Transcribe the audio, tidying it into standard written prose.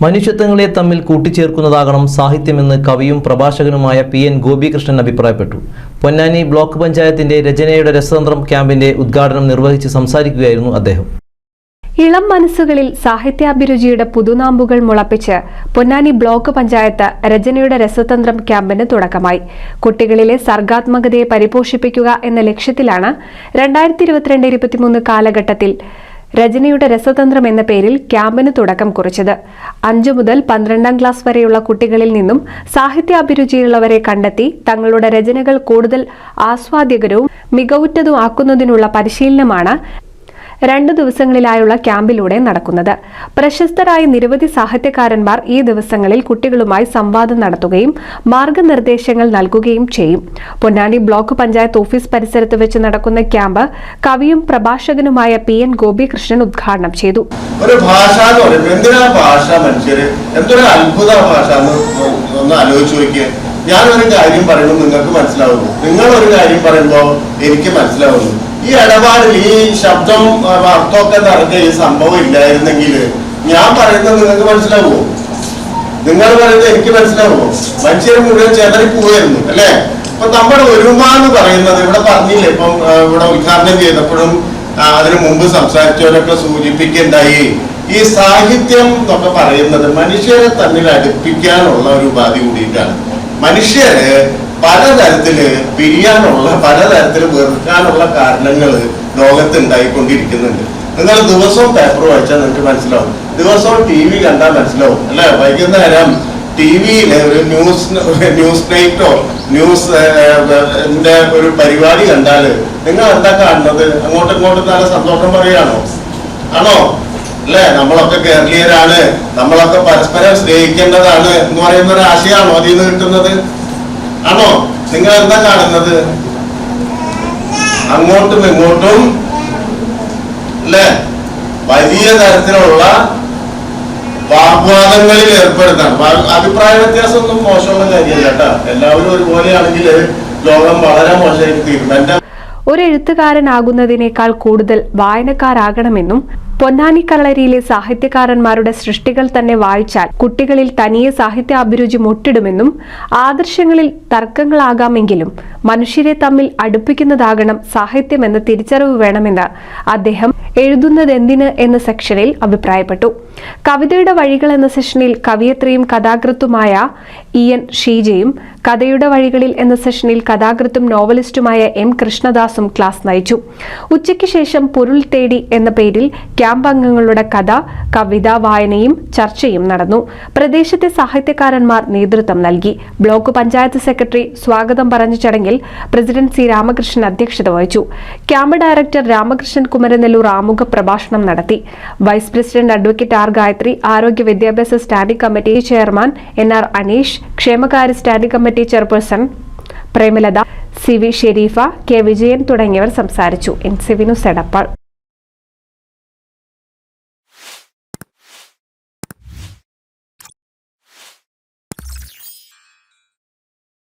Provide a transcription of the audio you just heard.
മനുഷ്യത്വങ്ങളെ തമ്മിൽ കൂട്ടിച്ചേർക്കുന്നതാകണം സാഹിത്യമെന്ന് കവിയും പ്രഭാഷകനുമായ PN ഗോപികൃഷ്ണൻ അഭിപ്രായപ്പെട്ടു. പൊന്നാനി ബ്ലോക്ക് പഞ്ചായത്തിന്റെ രചനയുടെ രസതന്ത്രം ക്യാമ്പിന്റെ ഉദ്ഘാടനം നിർവഹിച്ച് സംസാരിക്കുകയായിരുന്നു അദ്ദേഹം. ഇളം മനസ്സുകളിൽ സാഹിത്യാഭിരുചിയുടെ പുതുനാമ്പുകൾ മുളപ്പിച്ച് പൊന്നാനി ബ്ലോക്ക് പഞ്ചായത്ത് രചനയുടെ രസതന്ത്രം ക്യാമ്പിന് തുടക്കമായി. കുട്ടികളിലെ സർഗാത്മകതയെ പരിപോഷിപ്പിക്കുക എന്ന ലക്ഷ്യത്തിലാണ് 2022-23 കാലഘട്ടത്തിൽ രചനയുടെ രസതന്ത്രം എന്ന പേരിൽ ക്യാമ്പിന് തുടക്കം കുറിച്ചത്. 5 മുതൽ 12ാം ക്ലാസ് വരെയുള്ള കുട്ടികളിൽ നിന്നും സാഹിത്യാഭിരുചിയുള്ളവരെ കണ്ടെത്തി തങ്ങളുടെ രചനകൾ കൂടുതൽ ആസ്വാദ്യകരവും മികവുറ്റതും ആക്കുന്നതിനുള്ള പരിശീലനമാണ് 2 ദിവസങ്ങളിലായുള്ള ക്യാമ്പിലൂടെ നടക്കുന്നത്. പ്രശസ്തരായ നിരവധി സാഹിത്യകാരന്മാർ ഈ ദിവസങ്ങളിൽ കുട്ടികളുമായി സംവാദം നടത്തുകയും മാർഗനിർദ്ദേശങ്ങൾ നൽകുകയും ചെയ്യും. പൊന്നാനി ബ്ലോക്ക് പഞ്ചായത്ത് ഓഫീസ് പരിസരത്ത് വെച്ച് നടക്കുന്ന ക്യാമ്പ് കവിയും പ്രഭാഷകനുമായ PN ഗോപികൃഷ്ണൻ ഉദ്ഘാടനം ചെയ്തു. ഒരു ഭാഷ എന്ന് പറയുമ്പോൾ എന്തിനാ ഭാഷ മനുഷ്യര് എന്തൊരു അത്ഭുത ഭാഷ ഒന്ന് ആലോചിച്ച് നോക്കിയേ. ഞാനൊരു കാര്യം പറയുമ്പോൾ നിങ്ങൾക്ക് മനസ്സിലാവുന്നു, നിങ്ങൾ ഒരു കാര്യം പറയുമ്പോൾ എനിക്ക് മനസ്സിലാവുന്നു. ഈ ഇടപാടിൽ ഈ ശബ്ദം അർത്ഥമൊക്കെ നടക്കുക ഈ സംഭവം ഇല്ലായിരുന്നെങ്കിൽ ഞാൻ പറയുന്നത് നിങ്ങൾക്ക് മനസ്സിലാവുമോ? നിങ്ങൾ പറയുന്നത് എനിക്ക് മനസ്സിലാവുമോ? മനുഷ്യർ മുഴുവൻ ചെതറിപ്പോവായിരുന്നു അല്ലെ? ഇപ്പൊ നമ്മുടെ ഒരുമ എന്ന് പറയുന്നത് ഇവിടെ പറഞ്ഞില്ലേ, ഇപ്പം ഇവിടെ ഉദ്ഘാടനം ചെയ്തപ്പോഴും അതിനു മുമ്പ് സംസാരിച്ചവരൊക്കെ സൂചിപ്പിക്കുകയുണ്ടായി. ഈ സാഹിത്യം എന്നൊക്കെ പറയുന്നത് മനുഷ്യരെ തമ്മിൽ അടുപ്പിക്കാനുള്ള ഒരു ഉപാധി കൂടിയിട്ടാണ്. മനുഷ്യര് പലതരത്തില് പിരിയാനുള്ള പലതരത്തില് വെറുക്കാനുള്ള കാരണങ്ങൾ ലോകത്ത് ഉണ്ടായിക്കൊണ്ടിരിക്കുന്നുണ്ട്. നിങ്ങൾ ദിവസവും പേപ്പർ വായിച്ചാൽ നിങ്ങൾക്ക് മനസ്സിലാവും, ദിവസവും TV കണ്ടാൽ മനസ്സിലാവും അല്ലെ? വൈകുന്നേരം TV-യിലെ ഒരു ന്യൂസ് നൈറ്റോ ന്യൂസിന്റെ ഒരു പരിപാടി കണ്ടാല് നിങ്ങൾ എന്താ കാണുന്നത്? അങ്ങോട്ടും ഇങ്ങോട്ടും നല്ല സന്തോഷം പറയുകയാണോ? ആണോ? അല്ലെ? നമ്മളൊക്കെ കേരളീയരാണ്, നമ്മളൊക്കെ പരസ്പരം സ്നേഹിക്കേണ്ടതാണ് എന്ന് പറയുന്ന ഒരു ആശയമാണോ അതിൽ നിന്ന് കിട്ടുന്നത്? ആണോ? നിങ്ങൾ എന്താ കാണുന്നത്? അങ്ങോട്ടും ഇങ്ങോട്ടും അല്ലെ വലിയ തരത്തിലുള്ള വാഗ്വാദങ്ങളിൽ ഏർപ്പെടുത്താം. അഭിപ്രായ വ്യത്യാസമൊന്നും മോശമുള്ള കാര്യമല്ല കേട്ടോ. എല്ലാവരും ഒരുപോലെയാണെങ്കിൽ ലോകം വളരെ മോശമായിട്ട് തീരും. ഒരു എഴുത്തുകാരനാകുന്നതിനേക്കാൾ കൂടുതൽ വായനക്കാരാകണമെന്നും പൊന്നാനി കളരിയിലെ സാഹിത്യകാരന്മാരുടെ സൃഷ്ടികൾ തന്നെ വായിച്ചാൽ കുട്ടികളിൽ തനിയെ സാഹിത്യാഭിരുചി മുട്ടിടുമെന്നും ആദർശങ്ങളിൽ തർക്കങ്ങളാകാമെങ്കിലും മനുഷ്യരെ തമ്മിൽ അടുപ്പിക്കുന്നതാകണം സാഹിത്യമെന്ന തിരിച്ചറിവ് വേണമെന്ന് അദ്ദേഹം എഴുതുന്നതെന്തിന് എന്ന സെക്ഷനിൽ അഭിപ്രായപ്പെട്ടു. കവിതയുടെ വഴികൾ എന്ന സെഷനിൽ കവിയത്രിയും കഥാകൃത്തുമായ EN ഷീജയും, കഥയുടെ വഴികളിൽ എന്ന സെഷനിൽ കഥാകൃത്തും നോവലിസ്റ്റുമായ M കൃഷ്ണദാസും ക്ലാസ് നയിച്ചു. ഉച്ചയ്ക്ക് ശേഷം പൊരുൾ തേടി എന്ന പേരിൽ ക്യാമ്പ് അംഗങ്ങളുടെ കഥ, കവിത വായനയും ചർച്ചയും നടന്നു. പ്രദേശത്തെ സാഹിത്യകാരന്മാർ നേതൃത്വം നൽകി. ബ്ലോക്ക് പഞ്ചായത്ത് സെക്രട്ടറി സ്വാഗതം പറഞ്ഞ ചടങ്ങിൽ പ്രസിഡന്റ് C രാമകൃഷ്ണൻ അധ്യക്ഷത വഹിച്ചു. ക്യാമ്പ് ഡയറക്ടർ രാമകൃഷ്ണൻ കുമരനെല്ലൂർ ആമുഖ പ്രഭാഷണം നടത്തി. Vice president advocate R Gayathri, ആരോഗ്യ വിദ്യാഭ്യാസ standing committee chairman NR Aneesh, ക്ഷേമകാര്യ standing committee chairperson Premalatha, CV Sherifa, K Vijayan തുടങ്ങിയവർ സംസാരിച്ചു. NCV news Edappal.